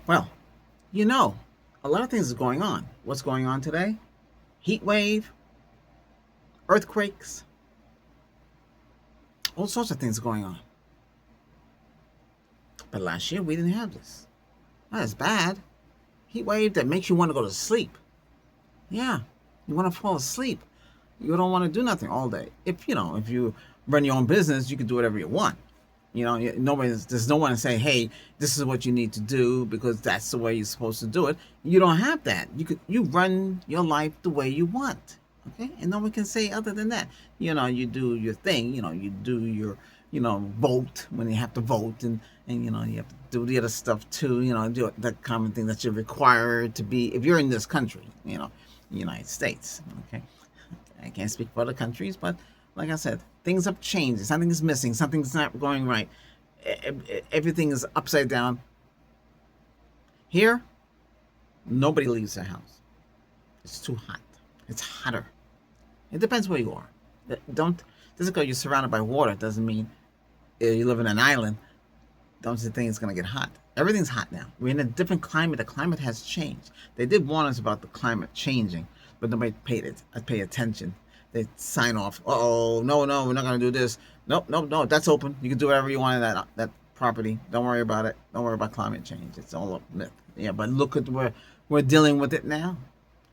Well, you know, a lot of things is going on. What's going on today? Heat wave, earthquakes, all sorts of things going on. But last year we didn't have this. That's bad. Heat wave that makes you want to go to sleep. Yeah, you want to fall asleep. You don't want to do nothing all day. If you run your own business, you can do whatever you want. There's no one saying, "Hey, this is what you need to do because that's the way you're supposed to do it." You don't have that. You run your life the way you want, okay? And no one can say other than that. You do your thing. You do your vote when you have to vote, and you have to do the other stuff too. Do that common thing that you're required to be if you're in this country. United States. Okay, I can't speak for other countries, but like I said, things have changed. Something is missing. Something's not going right. Everything is upside down. Here, nobody leaves their house. It's too hot. It's hotter. It depends where you are. Don't Just because you're surrounded by water doesn't mean you live in an island. Don't you think it's gonna get hot? Everything's hot now. We're in a different climate. The climate has changed. They did warn us about the climate changing, but nobody pay attention. They sign off. Oh no, no, we're not gonna do this. Nope, nope, no. That's open. You can do whatever you want in that property. Don't worry about it. Don't worry about climate change. It's all a myth. Yeah, but look at where we're dealing with it now.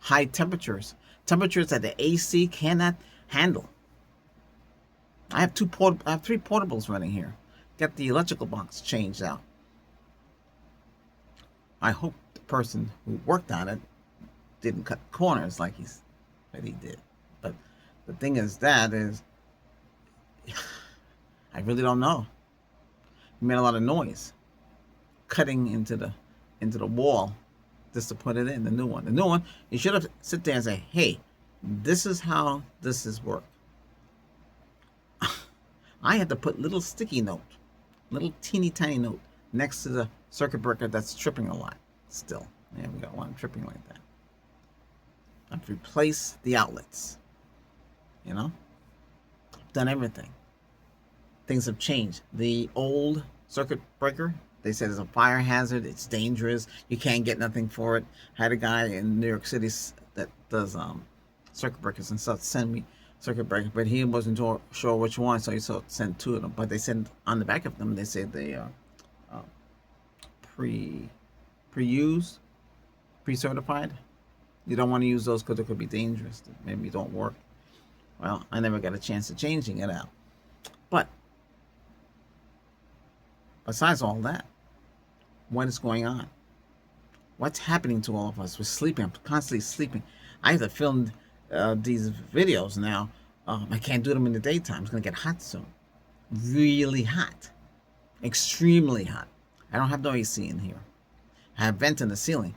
High temperatures that the AC cannot handle. I have three portables running here. Get the electrical box changed out. I hope the person who worked on it didn't cut corners like he did. But the thing is, I really don't know. He made a lot of noise, cutting into the wall just to put it in the new one. The new one, you should have sit there and say, "Hey, this is how this is work." I had to put little sticky note, little teeny tiny note next to the circuit breaker that's tripping a lot. Still, yeah, we got one tripping like that. I've replaced the outlets. I've done everything. Things have changed. The old circuit breaker, they said it's a fire hazard. It's dangerous. You can't get nothing for it. I had a guy in New York City that does circuit breakers and stuff send me circuit breaker, but he wasn't sure which one, so he sent two of them. But they said on the back of them, they said they are pre-used, pre-certified. You don't want to use those because it could be dangerous. Maybe it don't work. Well, I never got a chance of changing it out. But besides all that, what is going on? What's happening to all of us? We're sleeping. I'm constantly sleeping. I have to film these videos now. I can't do them in the daytime. It's going to get hot soon. Really hot. Extremely hot. I don't have no AC in here. I have vent in the ceiling.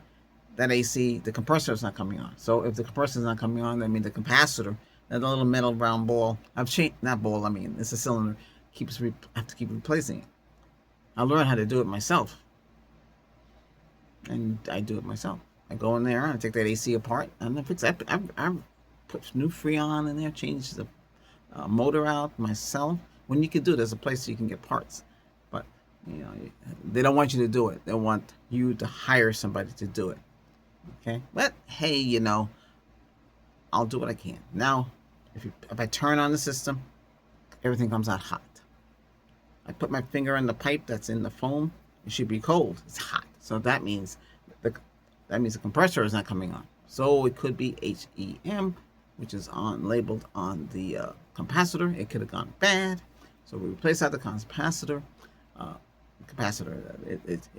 That AC, the compressor is not coming on. So if the compressor is not coming on, that means the capacitor, that little metal round ball, I've changed, not ball, I mean, it's a cylinder, I have to keep replacing it. I learned how to do it myself. And I do it myself. I go in there, I take that AC apart, and I fix it. I've put new Freon in there, changed the motor out myself. When you can do it, there's a place you can get parts. But, they don't want you to do it. They want you to hire somebody to do it. Okay? But, hey, I'll do what I can. Now, if I turn on the system, everything comes out hot. I put my finger in the pipe that's in the foam. It should be cold. It's hot. So that means the compressor is not coming on. So it could be HEM, which is labeled on the capacitor. It could have gone bad. So we replace out the capacitor.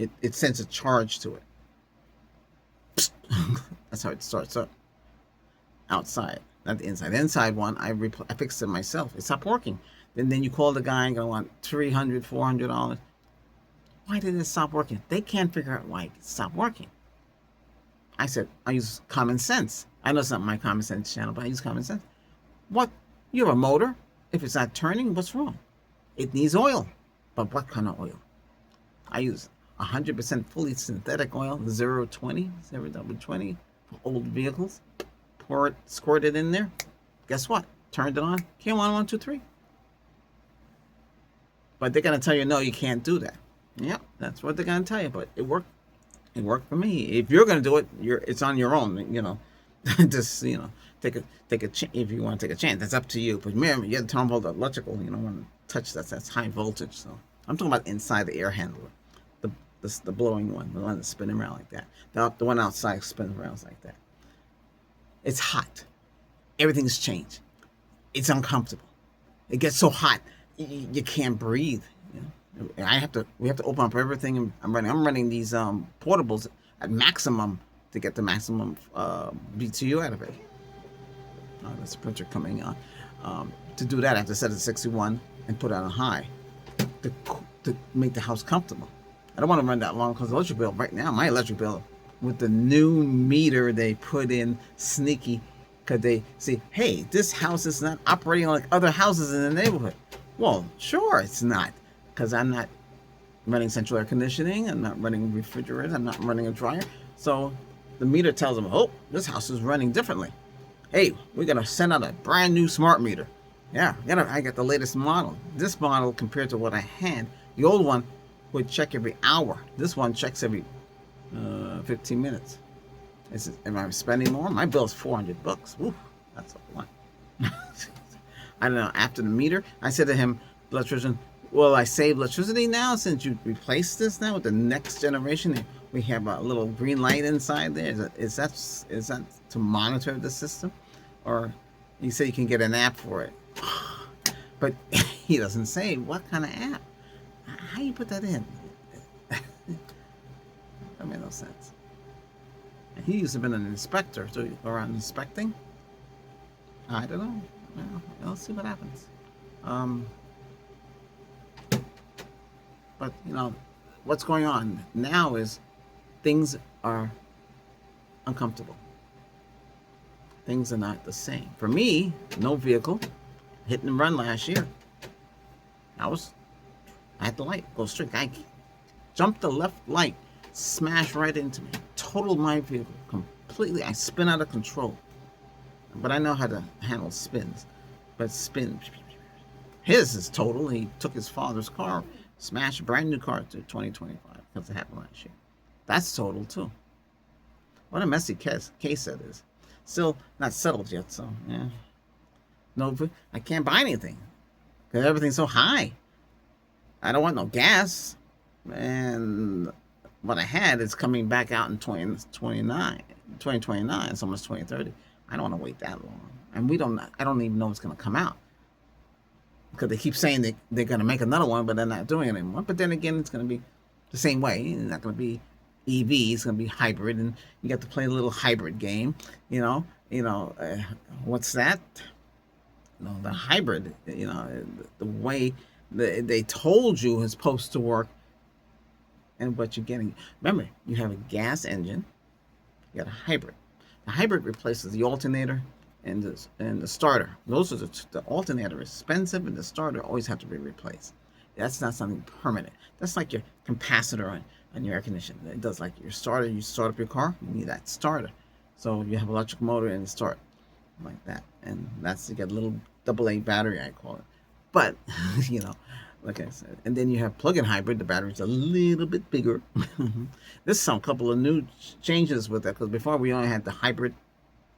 It sends a charge to it. That's how it starts up. Outside, not the inside. The inside one, I fixed it myself. It stopped working. Then you call the guy and go on $300, $400. Why did it stop working? They can't figure out why it stopped working. I said, I use common sense. I know it's not my common sense channel, but I use common sense. What? You're a motor. If it's not turning, what's wrong? It needs oil. But what kind of oil? I use 100% fully synthetic oil, 020, 0W20 for old vehicles. Pour it, squirt it in there. Guess what? Turned it on. Came on 1, 2, 3. But they're gonna tell you no, you can't do that. Yep, that's what they're gonna tell you. But it worked. It worked for me. If you're gonna do it, it's on your own. Just take a if you want to take a chance. That's up to you. But remember, you have to turn on the electrical. You don't want to touch that. That's high voltage. So I'm talking about inside the air handler, the the blowing one, the one that's spinning around like that. The one outside spinning around like that. It's hot. Everything's changed. It's uncomfortable. It gets so hot you can't breathe. We have to open up everything. I'm running these portables at maximum to get the maximum BTU out of it. There's a printer coming on. To do that, I have to set it to 61 and put it on high to make the house comfortable. I don't want to run that long because the electric bill right now, my electric bill with the new meter they put in sneaky, because they see, hey, this house is not operating like other houses in the neighborhood. Well, sure it's not, because I'm not running central air conditioning, I'm not running refrigerators, I'm not running a dryer. So the meter tells them, oh, this house is running differently. Hey, we're gonna send out a brand new smart meter. Yeah, I got the latest model. This model compared to what I had, the old one would check every hour. This one checks every 15 minutes. Am I spending more? My bill is $400. Ooh, that's a lot. I don't know. After the meter, I said to him, electrician, will I save electricity now since you replaced this now with the next generation? We have a little green light inside there. Is that to monitor the system? Or you say you can get an app for it. But he doesn't say what kind of app. How you put that in? That made no sense. And he used to have been an inspector, so around inspecting. I don't know. Well, let's see what happens. But what's going on now is things are uncomfortable. Things are not the same. For me, no vehicle, hit and run last year. I had the light go straight. I jumped the left light, smashed right into me, totaled my vehicle completely. I spin out of control. But I know how to handle spins. But spin, his is total. He took his father's car, smashed a brand new car to 2025 because it happened last year. That's total too. What a messy case that is. Still not settled yet, so yeah. No, I can't buy anything because everything's so high. I don't want no gas, and what I had is coming back out in 2029. It's almost 2030. I don't want to wait that long, and I don't even know what's going to come out because they keep saying they're going to make another one, but they're not doing it anymore. But then again, it's going to be the same way. It's not going to be EV. It's going to be hybrid, and you got to play a little hybrid game. What's that? The hybrid. The way they told you is supposed to work, and what you're getting. Remember, you have a gas engine. You got a hybrid. The hybrid replaces the alternator and the starter. Those are the alternator is expensive, and the starter always have to be replaced. That's not something permanent. That's like your capacitor on your air conditioner. It does like your starter. You start up your car, you need that starter. So you have electric motor and start like that, and that's you get a little AA battery, I call it. But like I said, and then you have plug-in hybrid. The battery's a little bit bigger. There's some couple of new changes with that because before we only had the hybrid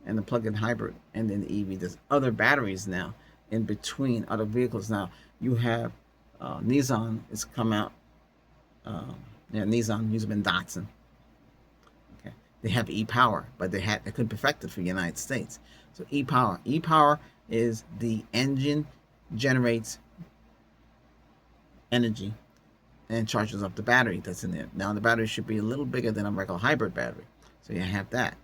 and the plug-in hybrid, and then the EV. There's other batteries now in between other vehicles. Now you have Nissan has come out. Nissan used to been Datsun. Okay, they have e-Power, but they couldn't perfect it for the United States. So e-Power. E-Power is the engine generates energy and charges up the battery that's in there. Now the battery should be a little bigger than a regular hybrid battery, so you have that.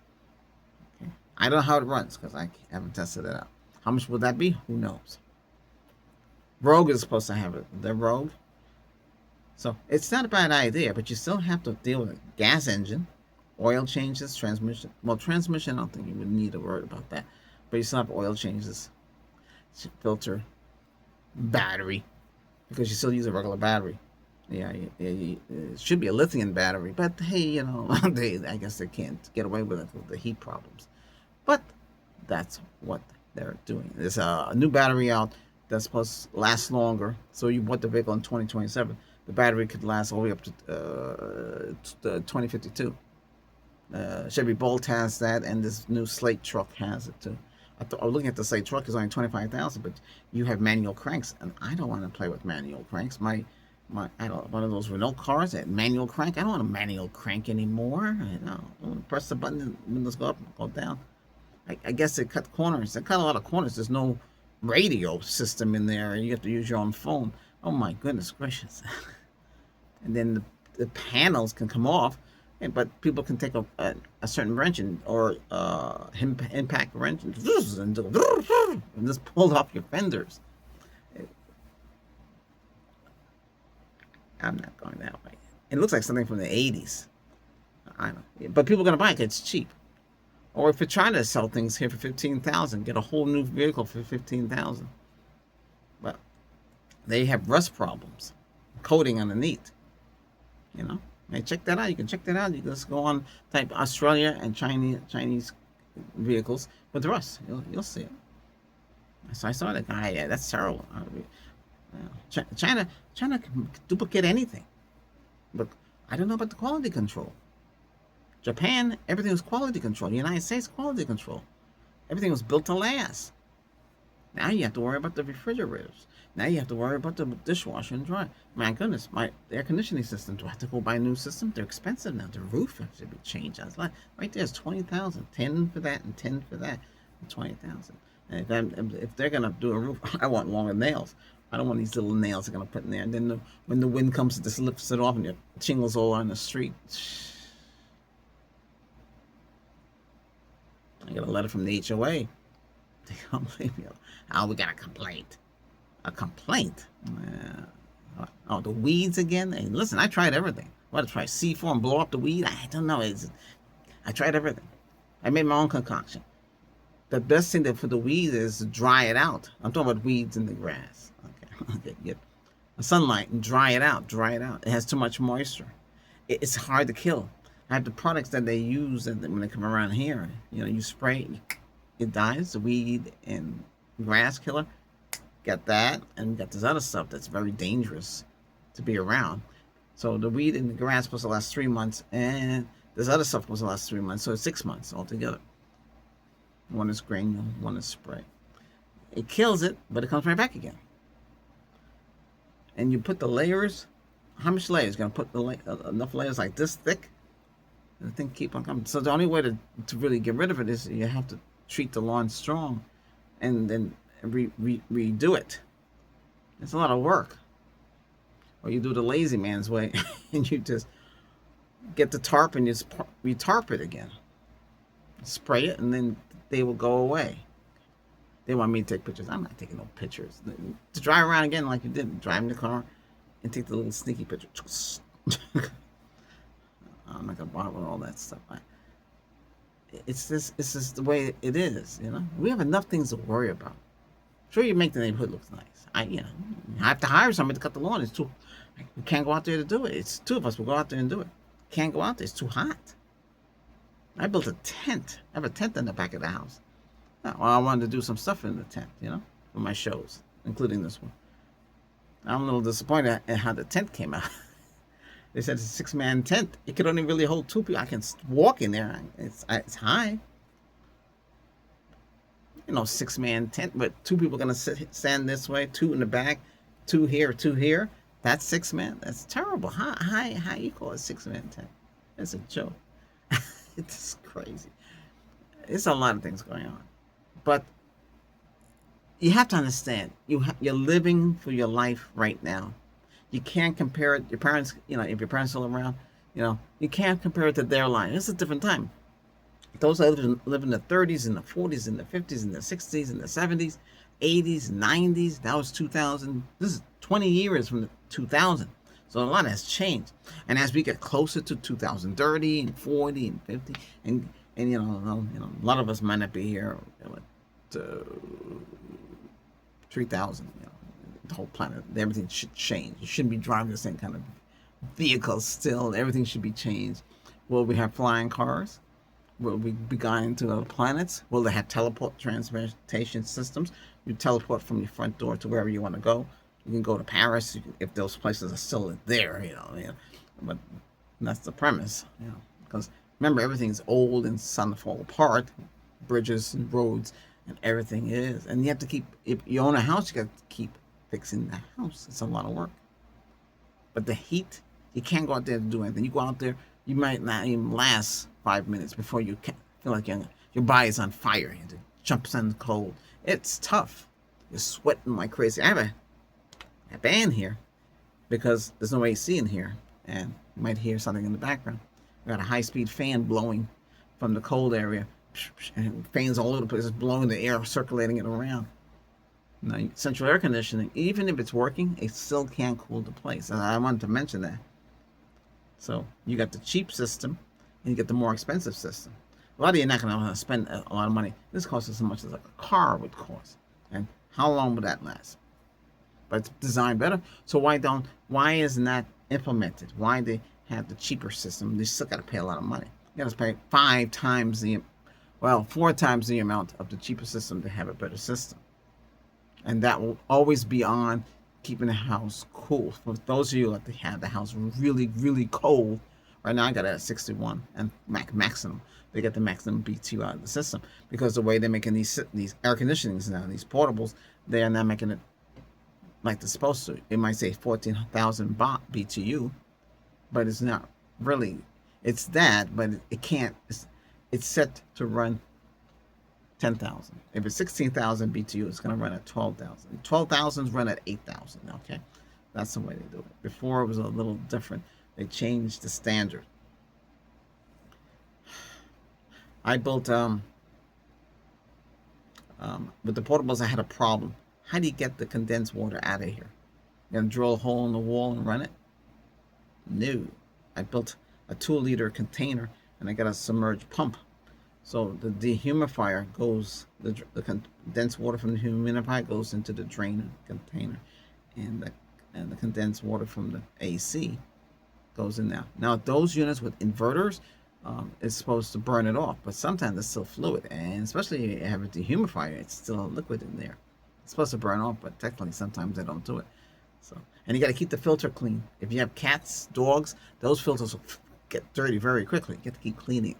Okay. I don't know how it runs because I haven't tested it out. How much will that be? Who knows? Rogue is supposed to have it. The Rogue. So it's not a bad idea, but you still have to deal with a gas engine, oil changes, transmission. Well, transmission, I don't think you would need to worry about that, but you still have oil changes, filter, battery, because you still use a regular battery. Yeah, it should be a lithium battery, but hey, I guess they can't get away with it with the heat problems. But that's what they're doing. There's a new battery out that's supposed to last longer. So you bought the vehicle in 2027. The battery could last all the way up to 2052. Chevy Bolt has that, and this new Slate truck has it too. I was looking at the Slate truck is only 25,000, but you have manual cranks, and I don't want to play with manual cranks. My I don't one of those Renault cars that manual crank. I don't want a manual crank anymore. Press the button, and windows go up, go down. I guess they cut corners. They cut a lot of corners. There's no radio system in there, and you have to use your own phone. Oh my goodness gracious! And then the panels can come off, but people can take a certain wrench or impact wrench and just pull it off your fenders. I'm not going that way. It looks like something from the 80s. I know, but people are gonna buy it 'cause it's cheap. Or if you're trying to sell things here for 15,000, get a whole new vehicle for 15,000. But they have rust problems, coating underneath. You know, hey, check that out. You can check that out. You can just go on, type Australia and Chinese vehicles with rust. You'll see it. So I saw the guy. Yeah, that's terrible. China can duplicate anything, but I don't know about the quality control. Japan, everything was quality control. The United States, quality control. Everything was built to last. Now you have to worry about the refrigerators. Now you have to worry about the dishwasher and dryer. My goodness, my air conditioning system. Do I have to go buy a new system? They're expensive now. The roof has to be changed. I was like, right there's 20,000, 10 for that and 10 for that, 20,000. And if they're gonna do a roof, I want longer nails. I don't want these little nails they're gonna put in there. And then when the wind comes, it just lifts it off and it shingles all on the street. I got a letter from the HOA. They don't blame me. Oh, we got a complaint. A complaint? Oh, the weeds again? Hey, listen, I tried everything. What, try C4 and blow up the weed? I don't know. I tried everything. I made my own concoction. The best thing for the weeds is to dry it out. I'm talking about weeds in the grass. Okay, get sunlight and dry it out. Dry it out. It has too much moisture. It's hard to kill. I have the products that they use when they come around here. You spray, it dies. The weed and grass killer. Got that, and got this other stuff that's very dangerous to be around. So the weed and the grass supposed to last 3 months, and this other stuff supposed to last 3 months. So it's 6 months altogether. One is granule, one is spray. It kills it, but it comes right back again. And you put the layers. How much layers? Gonna put enough layers like this thick? The thing keep on coming. So the only way to really get rid of it is you have to treat the lawn strong, and then redo it. It's a lot of work. Or you do the lazy man's way, and you just get the tarp and you retarp it again. Spray it, and then they will go away. They want me to take pictures. I'm not taking no pictures. To drive around again like you did, drive in the car and take the little sneaky picture. I'm not gonna bother with all that stuff. It's just the way it is. We have enough things to worry about. Sure, you make the neighborhood look nice. I have to hire somebody to cut the lawn. It's too. We can't go out there to do it. It's two of us. We'll go out there and do it. Can't go out there. It's too hot. I built a tent. I have a tent in the back of the house. Well, I wanted to do some stuff in the tent, for my shows, including this one. I'm a little disappointed at how the tent came out. They said it's a 6-man tent. It could only really hold 2 people. I can walk in there. It's high. 6-man tent, but 2 people are gonna stand this way, 2 in the back, 2 here, 2 here. That's 6 men. That's terrible. How you call it 6-man tent? It's a joke. It's crazy. It's a lot of things going on, but you have to understand you're living for your life right now. You can't compare it. Your parents, if your parents are still around, you can't compare it to their life. It's a different time. Those that live in the 30s and the 40s and the 50s and the 60s and the 70s, 80s, 90s, that was 2000. This is 20 years from the 2000. So a lot has changed. And as we get closer to 2030 and 40 and 50, and a lot of us might not be here to 3000. The whole planet, everything should change. You shouldn't be driving the same kind of vehicles still. Everything should be changed. Will we have flying cars? Will we be going to other planets? Will they have teleport transportation systems? You teleport from your front door to wherever you want to go. You can go to Paris if those places are still there, But that's the premise, because Remember, everything's old and starting to fall apart. Bridges and roads and everything is. And you have to keep, if you own a house, you got to keep fixing the house. It's a lot of work. But the heat, you can't go out there to do anything. You go out there, you might not even last 5 minutes before you feel like your body's on fire and it jumps in the cold. It's tough. You're sweating like crazy. I have a band here because there's no AC in here, and you might hear something in the background. We got a high-speed fan blowing from the cold area, and fans all over the place, blowing the air, circulating it around. Now, central air conditioning, even if it's working, it still can't cool the place. And I wanted to mention that. So you got the cheap system, and you get the more expensive system. A lot of you are not going to spend a lot of money. This costs as much as like a car would cost. And how long would that last? But it's designed better. So why isn't that implemented? Why they have the cheaper system? They still got to pay a lot of money. You got to pay 4 times the amount of the cheaper system to have a better system. And that will always be on keeping the house cool. For those of you that have the house really, really cold, right now I got it at 61 and maximum. They get the maximum BTU out of the system because the way they're making these air conditionings now, these portables, they are not making it like they're supposed to. It might say 14,000 BTU, but it's not really. It's that, but it can't. It's set to run 10,000. If it's 16,000 BTU, it's going to run at 12,000. 12,000s run at 8,000. Okay, that's the way they do it. Before it was a little different. They changed the standard. I built with the portables. I had a problem. How do you get the condensed water out of here? You gonna drill a hole in the wall and run it? No. I built a 2-liter container and I got a submerged pump. So the dehumidifier goes, the condensed water from the humidifier goes into the drain container, and the condensed water from the AC goes in there. Now those units with inverters, it's supposed to burn it off, but sometimes it's still fluid, and especially if you have a dehumidifier, it's still a liquid in there. It's supposed to burn off, but technically sometimes they don't do it. So, and you got to keep the filter clean. If you have cats, dogs, those filters will get dirty very quickly. You have to keep cleaning.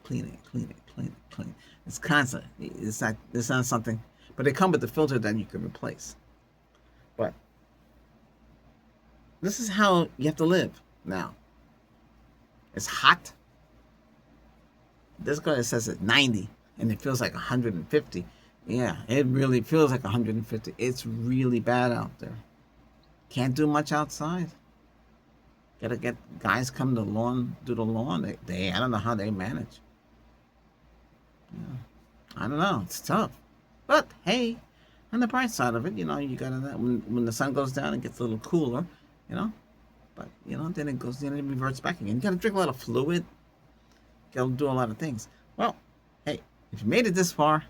It's constant. It's not something, but they come with the filter that you can replace. But this is how you have to live now. It's hot. This guy says it's 90 and it feels like 150. Yeah, it really feels like 150. It's really bad out there. Can't do much outside. Gotta get guys come to lawn, do the lawn. They I don't know how they manage. Yeah, I don't know. It's tough. But hey, on the bright side of it, you gotta when the sun goes down, it gets a little cooler, But then it reverts back again. You gotta drink a lot of fluid. You gotta do a lot of things. Well, hey, if you made it this far,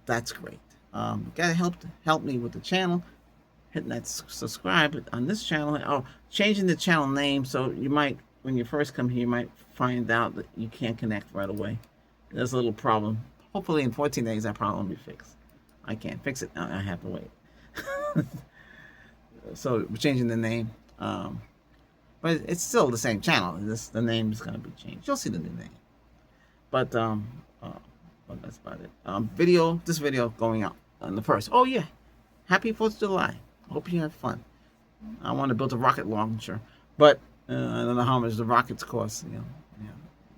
that's great. You gotta help me with the channel, hitting that subscribe on this channel. Oh, changing the channel name, so you might, when you first come here, you might find out that you can't connect right away. There's a little problem. Hopefully in 14 days that problem will be fixed. I can't fix it now. I have to wait. So we're changing the name, but it's still the same channel. The name is gonna be changed. You'll see the new name. But well, that's about it. This video going out on the 1st. Oh yeah, happy 4th of July. Hope you have fun. I want to build a rocket launcher, but I don't know how much the rockets cost.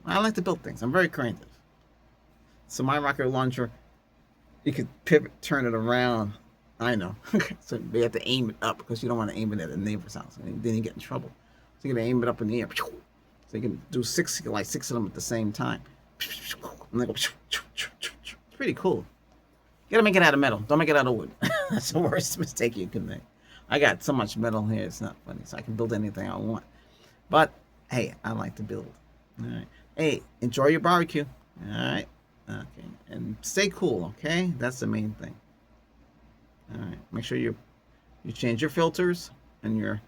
I like to build things. I'm very creative. So my rocket launcher, you could pivot, turn it around. I know. So you have to aim it up because you don't want to aim it at a neighbor's house. Then you get in trouble. So you got to aim it up in the air. So you can do six of them at the same time. And they go. It's pretty cool. You gotta make it out of metal. Don't make it out of wood. That's the worst mistake you can make. I got so much metal here, it's not funny. So I can build anything I want. But hey, I like to build. All right. Hey, enjoy your barbecue. All right. Okay. And stay cool. Okay. That's the main thing. All right. Make sure you change your filters and your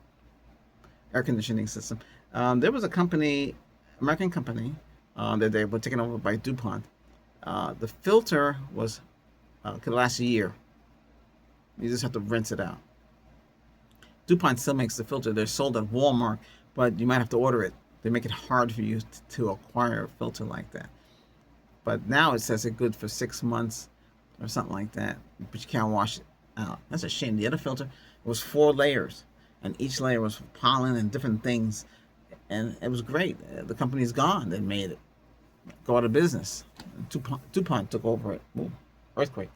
air conditioning system. There was a company, American company, that they were taken over by DuPont. The filter could last a year. You just have to rinse it out. DuPont still makes the filter. They're sold at Walmart, but you might have to order it. They make it hard for you to acquire a filter like that. But now it says it's good for 6 months or something like that. But you can't wash it out. That's a shame. The other filter was 4 layers, and each layer was pollen and different things, and it was great. The company's gone that made it go out of business. DuPont took over it. Ooh, earthquake.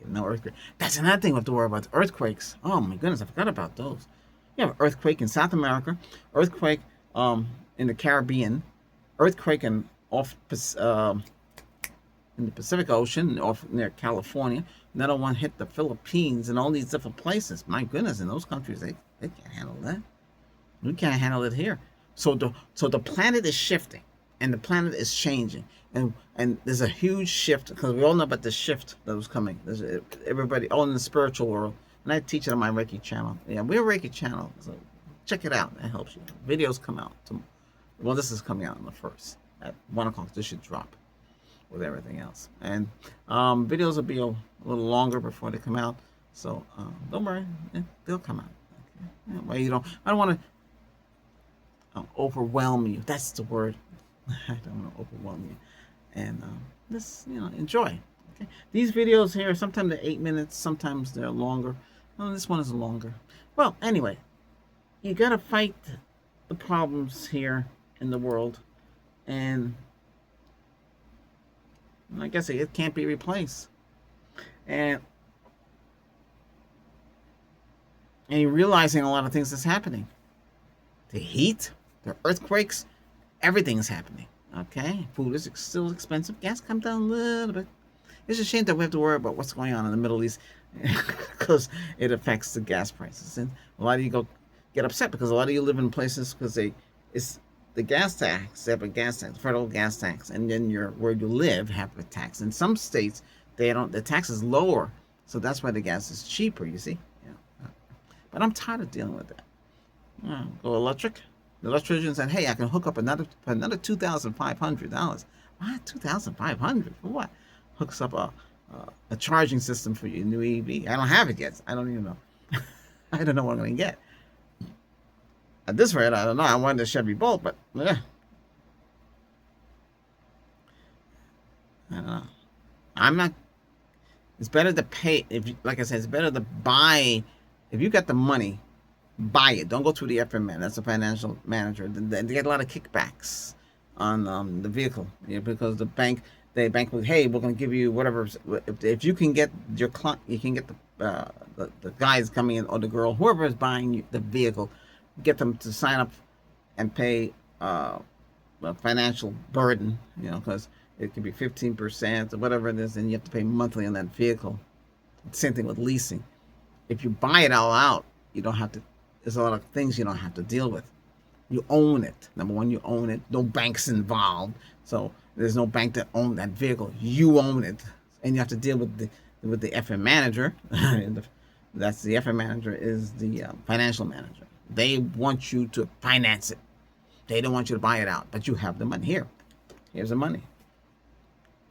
No earthquake. That's another thing we have to worry about. Earthquakes. Oh my goodness, I forgot about those. You have earthquake in South America, earthquake in the Caribbean, earthquake in the Pacific Ocean off near California. Another one hit the Philippines and all these different places. My goodness, in those countries, they can't handle that. We can't handle it here. So the planet is shifting, and the planet is changing, and there's a huge shift, because we all know about the shift that was coming. There's everybody all in the spiritual world, and I teach it on my Reiki channel. Yeah, we're a Reiki channel, so check it out. It helps you. Videos come out. Well, this is coming out on the 1st at 1 o'clock. This should drop with everything else, and videos will be a little longer before they come out. So don't worry, they'll come out. Okay? Well, I don't want to overwhelm you. That's the word. I don't want to overwhelm you. And just enjoy. Okay. These videos here, sometimes they're 8 minutes, sometimes they're longer. Oh, this one is longer. Well, anyway, you gotta fight the problems here in the world, and like I say, it can't be replaced. And you're realizing a lot of things that's happening. The heat, the earthquakes, everything is happening. Okay, food is still expensive. Gas come down a little bit. It's a shame that we have to worry about what's going on in the Middle East because it affects the gas prices, and a lot of you get upset because a lot of you live in places because it's the gas tax. They have a gas tax, federal gas tax, and then where you live have a tax. In some states, the tax is lower, so that's why the gas is cheaper. You see, yeah. But I'm tired of dealing with that. Go electric. The electrician said, "Hey, I can hook up another $2,500. What? $2,500 for what?" Hooks up a charging system for your new EV. I don't have it yet. I don't even know. I don't know what I'm going to get. At this rate, I don't know. I wanted a Chevy Bolt, but yeah, I don't know. I'm not. It's better to pay. Like I said, it's better to buy. If you got the money, buy it. Don't go through the FM That's a financial manager. They get a lot of kickbacks on the vehicle, because the bank will, hey, we're going to give you whatever. If you can get your client, you can get the guys coming in, or the girl, whoever is buying the vehicle, get them to sign up and pay a financial burden, because it could be 15% or whatever it is, and you have to pay monthly on that vehicle. Same thing with leasing. If you buy it all out, you don't have to. There's a lot of things you don't have to deal with. You own it. Number one, you own it. No banks involved, so there's no bank that owns that vehicle. You own it, and you have to deal with the FM manager. That's the FM manager is the financial manager. They want you to finance it. They don't want you to buy it out, but you have the money here. Here's the money.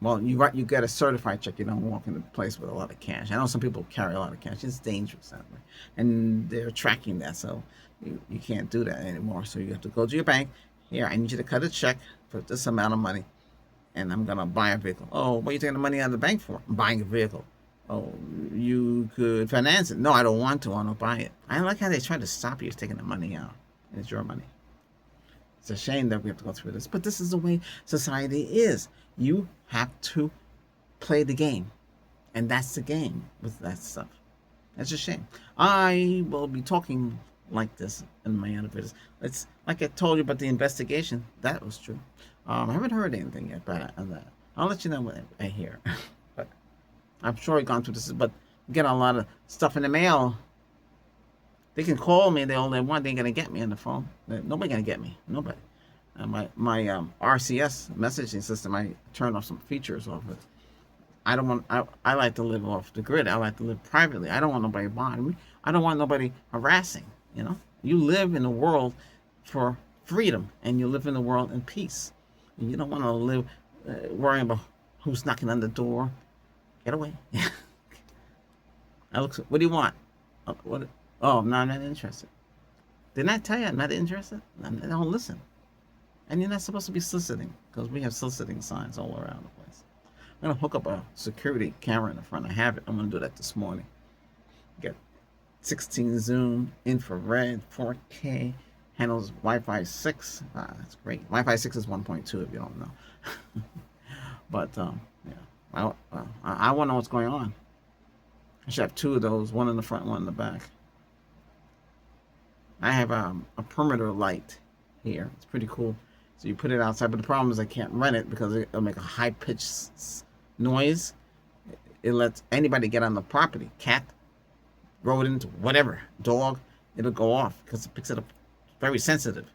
Well, you get a certified check. You don't walk into a place with a lot of cash. I know some people carry a lot of cash. It's dangerous that way, and they're tracking that, so you can't do that anymore. So you have to go to your bank. Here, I need you to cut a check for this amount of money, and I'm gonna buy a vehicle. Oh, what are you taking the money out of the bank for? I'm buying a vehicle. Oh, you could finance it. No, I don't want to. I don't buy it. I like how they try to stop you taking the money out. It's your money. It's a shame that we have to go through this, but this is the way society is. You have to play the game, and that's the game with that stuff. That's a shame. I will be talking like this in my other videos. It's like I told you about the investigation. That was true. I haven't heard anything yet, but I'll let you know when I hear. But I'm sure I've gone through this, but get a lot of stuff in the mail. They can call me all they want. They ain't gonna get me on the phone. Nobody gonna get me. Nobody. My RCS messaging system, I turned off some features off it. I don't want. I like to live off the grid. I like to live privately. I don't want nobody bothering me. I don't want nobody harassing. You live in a world for freedom, and you live in a world in peace. And you don't want to live worrying about who's knocking on the door. Get away. What do you want? What? Oh, no, I'm not interested. Didn't I tell you I'm not interested? I don't listen. And you're not supposed to be soliciting, because we have soliciting signs all around the place. gonna hook up a security camera in the front. I have it. I'm gonna do that this morning. Get 16 zoom, infrared, 4K, handles Wi-Fi 6. That's great. Wi-Fi 6 is 1.2 if you don't know. But yeah, I want to know what's going on. I should have two of those, one in the front, one in the back. I have a perimeter light here. It's pretty cool. So you put it outside, but the problem is I can't run it because it'll make a high-pitched noise. It lets anybody get on the property. Cat, rodent, whatever, dog, it'll go off because it picks it up. Very sensitive.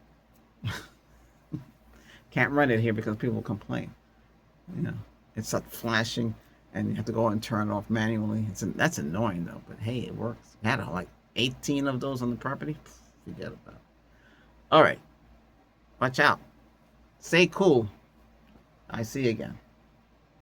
Can't run it here because people will complain. You know, it starts flashing and you have to go and turn it off manually. That's annoying though, but hey, it works. I had like 18 of those on the property. Forget about it. All right. Watch out. Stay cool. I see you again.